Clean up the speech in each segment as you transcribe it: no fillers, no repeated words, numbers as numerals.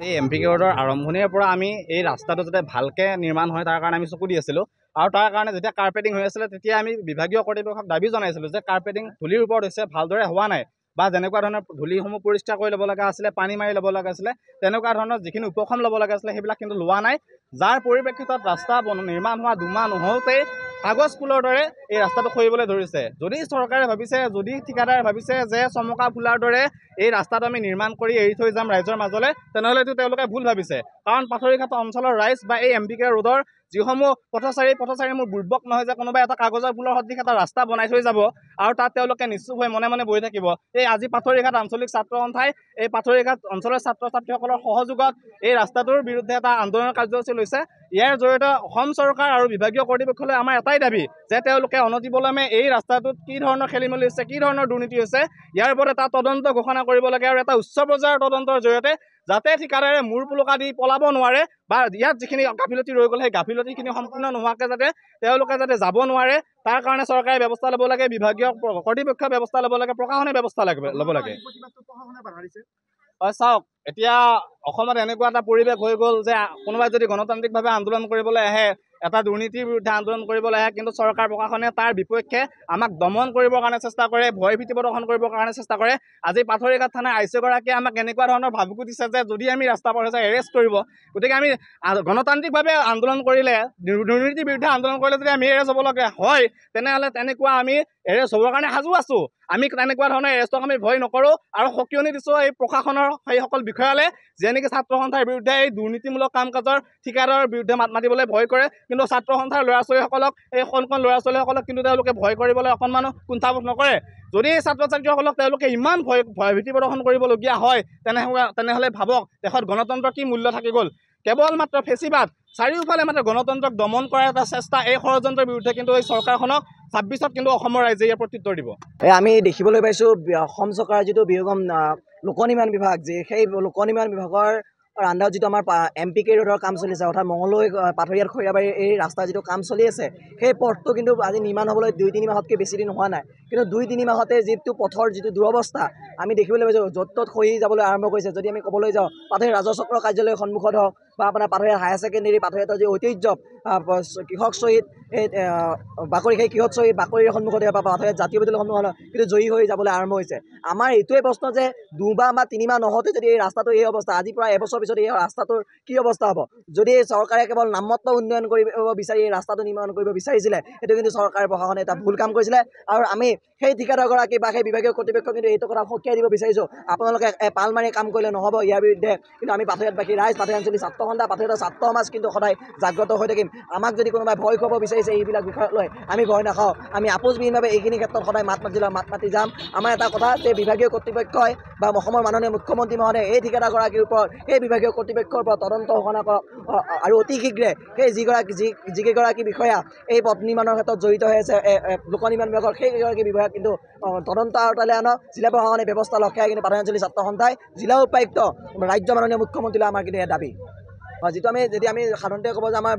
এই এমপি ৰোডৰ আৰম্ভণিৰ পৰা আমি এই ৰাস্তাটো যাতে ভালকৈ নিৰ্মাণ হয় তাৰ কাৰণে আমি চকু দি আছিলোঁ আৰু তাৰ কাৰণে যেতিয়া কাৰ্পেটিং হৈ আছিলে তেতিয়া আমি বিভাগীয় কৰ্তৃপক্ষক দাবী জনাইছিলোঁ যে কাৰ্পেটিং ধূলিৰ ওপৰত হৈছে ভালদৰে হোৱা নাই বা যেনেকুৱা ধৰণৰ ধূলিসমূহ পৰিষ্কাৰ কৰি ল'ব লগা আছিলে পানী মাৰি ল'ব লগা আছিলে তেনেকুৱা ধৰণৰ যিখিনি উপশম ল'ব লগা আছিলে সেইবিলাক কিন্তু লোৱা নাই যাৰ পৰিপ্ৰেক্ষিতত ৰাস্তা নিৰ্মাণ হোৱা দুমাহ নহওঁতেই কাগজ ফুলৰ দৰে এই ৰাস্তাটো খহিবলৈ ধৰিছে যদি চৰকাৰে ভাবিছে যদি ঠিকাদাৰে ভাবিছে যে চমকা ফুলাৰ দৰে এই ৰাস্তাটো আমি নিৰ্মাণ কৰি এৰি থৈ যাম ৰাইজৰ মাজলৈ তেনেহ'লেতো তেওঁলোকে ভুল ভাবিছে কাৰণ পাথৰিঘাট অঞ্চলৰ ৰাইজ বা এই এমপি ৰোডৰ যিসমূহ পথচাৰী মোৰ বুৰ্বক নহয় যে কোনোবাই এটা কাগজৰ ফুলৰ সদৃশ এটা ৰাস্তা বনাই থৈ যাব আৰু তাত তেওঁলোকে নিশ্চুপ হৈ মনে মনে বহি থাকিব এই আজি পাথৰিঘাট আঞ্চলিক ছাত্ৰ সন্থাই এই পাথৰিঘাট অঞ্চলৰ ছাত্ৰ ছাত্ৰীসকলৰ সহযোগত এই ৰাস্তাটোৰ বিৰুদ্ধে এটা আন্দোলনৰ কাৰ্যসূচী লৈছে ইয়াৰ জৰিয়তে অসম চৰকাৰ আৰু বিভাগীয় কৰ্তৃপক্ষলৈ আমাৰ এটাই দাবী যে তেওঁলোকে অনতিপলমে এই ৰাস্তাটোত কি ধৰণৰ খেলিমেলি হৈছে কি ধৰণৰ দুৰ্নীতি হৈছে ইয়াৰ ওপৰত এটা তদন্ত ঘোষণা কৰিব লাগে আৰু এটা উচ্চ পৰ্যায়ৰ তদন্তৰ জৰিয়তে যাতে ঠিকাদাৰে মূৰ পুলকা দি পলাব নোৱাৰে বা ইয়াত যিখিনি গাফিলতি ৰৈ গ'ল সেই গাফিলতিখিনি সম্পূৰ্ণ নোহোৱাকৈ যাতে তেওঁলোকে যাতে যাব নোৱাৰে তাৰ কাৰণে চৰকাৰে ব্যৱস্থা ল'ব লাগে বিভাগীয় কৰ্তৃপক্ষই ব্যৱস্থা ল'ব লাগে প্ৰশাসনে ব্যৱস্থা ল'ব লাগে হয় চাওক এতিয়া অসমত এনেকুৱা এটা পৰিৱেশ হৈ গ'ল যে কোনোবাই যদি গণতান্ত্ৰিকভাৱে আন্দোলন কৰিবলৈ আহে এটা দুৰ্নীতিৰ বিৰুদ্ধে আন্দোলন কৰিবলৈ আহে কিন্তু চৰকাৰ প্ৰশাসনে তাৰ বিপক্ষে আমাক দমন কৰিবৰ কাৰণে চেষ্টা কৰে ভয় ভীতি প্ৰদৰ্শন কৰিবৰ কাৰণে চেষ্টা কৰে আজি পাথৰিঘাট থানাৰ আইচিগৰাকীয়ে আমাক এনেকুৱা ধৰণৰ ভাবুকি দিছে যে যদি আমি ৰাস্তা পাৰ হৈ যাই এৰেষ্ট কৰিব গতিকে আমি গণতান্ত্ৰিকভাৱে আন্দোলন কৰিলে দুৰ্নীতিৰ বিৰুদ্ধে আন্দোলন কৰিলে যদি আমি এৰেষ্ট হ'ব লগা হয় তেনেহ'লে তেনেকুৱা আমি এৰেষ্ট হ'বৰ কাৰণে সাজু আছোঁ আমি তেনেকুৱা ধৰণৰ এৰেষ্টক আমি ভয় নকৰোঁ আৰু সকিয়নি দিছোঁ এই প্ৰশাসনৰ সেইসকল বিষয়ালে যিয়ে নেকি ছাত্ৰ সন্থাৰ বিৰুদ্ধে এই দুৰ্নীতিমূলক কাম কাজৰ ঠিকাদাৰৰ বিৰুদ্ধে মাত মাতিবলৈ ভয় কৰে কিন্তু ছাত্ৰ সন্থাৰ ল'ৰা ছোৱালীসকলক এই কণ ল'ৰা ছোৱালীসকলক কিন্তু তেওঁলোকে ভয় কৰিবলৈ অকণমানো কুণ্ঠাবোধ নকৰে যদি এই ছাত্ৰ ছাত্ৰীসকলক তেওঁলোকে ইমান ভয় ভীতি প্ৰদৰ্শন কৰিবলগীয়া হয় তেনেহ'লে ভাবক দেশত গণতন্ত্ৰৰ কি মূল্য থাকি গ'ল কেৱল মাত্ৰ ফেচিবাদ চাৰিওফালে মাত্ৰ গণতন্ত্ৰক দমন কৰাৰ এটা চেষ্টা এই ষড়যন্ত্ৰৰ বিৰুদ্ধে কিন্তু এই চৰকাৰখনক ২৬ত কিন্তু অসমৰ ৰাইজে ইয়াৰ প্ৰত্যুত্তৰ দিব আমি দেখিবলৈ পাইছোঁ অসম চৰকাৰৰ যিটো বিয়োগম লোকনিৰ্মাণ বিভাগ যে সেই লোকনিৰ্মাণ বিভাগৰ আণ্ডাৰত যিটো আমাৰ এমপি ৰোডৰ কাম চলি আছে অৰ্থাৎ মঙলদৈ পাথৰিঘাট খৰিয়াবাৰী এই ৰাস্তাৰ যিটো কাম চলি আছে সেই পথটো কিন্তু আজি নিৰ্মাণ হ'বলৈ ২-৩ মাহতকৈ বেছি দিন হোৱা নাই কিন্তু ২-৩ মাহতে যিটো পথৰ যিটো দুৰৱস্থা আমি দেখিবলৈ পাইছোঁ য'ত ত'ত খহি যাবলৈ আৰম্ভ কৰিছে যদি আমি ক'বলৈ যাওঁ পাথৰিঘাট ৰাজচক্ৰ কাৰ্যালয়ৰ সন্মুখত হওক বা আপোনাৰ পাথৰিঘাট হায়াৰ ছেকেণ্ডেৰী পাথৰিঘাটৰ যি ঐতিহ্য কৃষক শ্বহীদ এই বাকৰি সেই কৃষক শ্বহীদ বাকৰিৰ সন্মুখতে বা পাথৰিঘাট জাতীয় বিদ্যালয়ৰ সন্মুখত কিন্তু জয়ী হৈ যাবলৈ আৰম্ভ হৈছে আমাৰ এইটোৱে প্ৰশ্ন যে ২ মাহ বা ৩ মাহ নহওঁতে যদি এই ৰাস্তাটো এই অৱস্থা আজি প্ৰায় এবছৰ পিছত এই ৰাস্তাটোৰ কি অৱস্থা হ'ব যদি চৰকাৰে কেৱল নামমাত্ৰ উন্নয়ন কৰিব বিচাৰি এই ৰাস্তাটো নিৰ্মাণ কৰিব বিচাৰিছিলে সেইটো কিন্তু চৰকাৰে প্ৰশাসনে এটা ভুল কাম কৰিছিলে আৰু আমি সেই ঠিকাদাৰগৰাকী বা সেই বিভাগীয় কৰ্তৃপক্ষক কিন্তু এইটো কথা সকীয়াই দিব বিচাৰিছোঁ আপোনালোকে পাল মাৰি কাম কৰিলে নহ'ব ইয়াৰ বিৰুদ্ধে কিন্তু আমি পাথৰিঘাটবাসী ৰাইজ পাথৰিঘাট অঞ্চলী ছাত্ৰ সন্থা পাথৰিঘাটৰ ছাত্ৰ সমাজ কিন্তু সদায় জাগ্ৰত হৈ থাকিম আমাক যদি কোনোবাই ভয় খুৱাব বিচাৰিছে এইবিলাক বিষয়ক লৈ আমি ভয় নাখাওঁ আমি আপোচবিহীনভাৱে এইখিনি ক্ষেত্ৰত সদায় মাত মাতি যাম আমাৰ এটা কথা যে বিভাগীয় কৰ্তৃপক্ষই বা অসমৰ মাননীয় মুখ্যমন্ত্ৰী মহোদয়ে এই ঠিকাদাৰগৰাকীৰ ওপৰত সেই বিভাগীয় কৰ্তৃপক্ষৰ ওপৰত তদন্ত ঘোষণা কৰক আৰু অতি শীঘ্ৰে সেই যিকেইগৰাকী বিষয়া এই পথ নিৰ্মাণৰ ক্ষেত্ৰত জড়িত হৈ আছে লোকনিৰ্মাণ বিভাগৰ সেইকেইগৰাকী বিষয়া কিন্তু তদন্ত আওতালৈ আনক জিলা প্ৰশাসনে ব্যৱস্থা লক্ষ্যাই কিন্তু পাথৰিঘাট অঞ্চলী ছাত্ৰ সন্থাই জিলা উপায়ুক্ত ৰাজ্য মাননীয় মুখ্যমন্ত্ৰীলৈ আমাৰ কিন্তু এয়া দাবী যিটো যদি আমি সাধাৰণতে ক'ব যে আমাৰ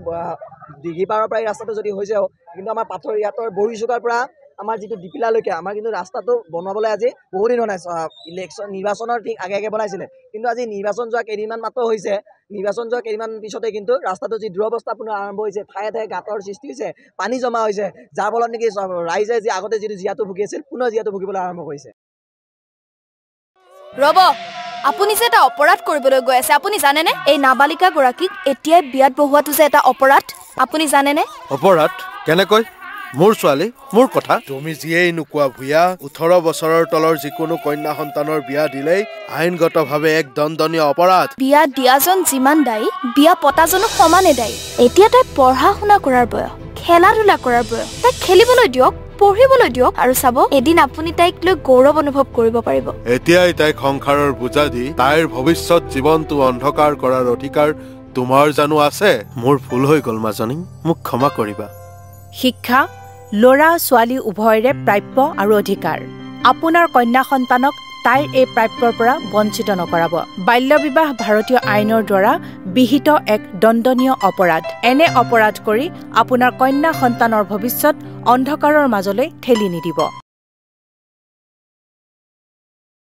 দিঘিপাৰৰ পৰা এই ৰাস্তাটো যদি হৈ যাওঁ কিন্তু আমাৰ পাথৰিঘাটৰ বৰিচুকাৰ পৰা আমাৰ যিটো ডিপিলালৈকে আমাৰ কিন্তু ৰাস্তাটো বনাবলৈ আজি বহুদিন হোৱা নাই ইলেকশ্যন নিৰ্বাচনৰ ঠিক আগে বনাইছিলে কিন্তু আজি নিৰ্বাচন যোৱা কেইদিনমান মাত্ৰ হৈছে নিৰ্বাচন যোৱা কেইদিনমান পিছতে কিন্তু ৰাস্তাটো যি দুৰৱস্থা পুনৰ আৰম্ভ হৈছে ঠায়ে ঠায়ে গাঁতৰ সৃষ্টি হৈছে পানী জমা হৈছে যাৰ ফলত নেকি ৰাইজে যি আগতে যিটো জীয়াটো ভুগি আছিল পুনৰ জীয়াটো ভুগিবলৈ আৰম্ভ কৰিছে ৰ'ব আপুনি যে এটা অপৰাধ কৰিবলৈ গৈ আছে আপুনি জানেনে এই নাবালিকা গৰাকীক এতিয়াই বিয়াত বহুৱাটো যে এটা অপৰাধ আপুনি জানেনে অপৰাধ কেনেকৈ মোৰ ছোৱালী মোৰ কথা তুমি যিয়েই নোকোৱা ভূঞা ১৮ বছৰৰ তলৰ যিকোনো কন্যা সন্তানৰ বিয়া দিলেই আইনগতভাৱে এক দণ্ডনীয় অপৰাধ বিয়া দিয়াজন যিমান দায়ী বিয়া পতাজনো সমানে দায়ী এতিয়া তাই পঢ়া শুনা কৰাৰ বয়স খেলা ধূলা কৰাৰ বয়স তাইক খেলিবলৈ দিয়ক পঢ়িবলৈ দিয়ক আৰু চাব এদিন আপুনি তাইক লৈ গৌৰৱ অনুভৱ কৰিব পাৰিব এতিয়াই তাইক সংসাৰৰ বোজা দি তাইৰ ভৱিষ্যত জীৱনটো অন্ধকাৰ কৰাৰ অধিকাৰ তোমাৰ জানো আছে মোৰ ভুল হৈ গ'ল মাজনী মোক ক্ষমা কৰিবা শিক্ষা ল'ৰা ছোৱালী উভয়ৰে প্ৰাপ্য আৰু অধিকাৰ আপোনাৰ কন্যা সন্তানক তাইৰ এই প্ৰাপ্যৰ পৰা বঞ্চিত নকৰাব। বাল্য বিবাহ ভাৰতীয় আইনৰ দ্বাৰা বিহিত এক দণ্ডনীয় অপৰাধ। এনে অপৰাধ কৰি আপোনাৰ কন্যা সন্তানৰ ভৱিষ্যত অন্ধকাৰৰ মাজলৈ ঠেলি নিদিব।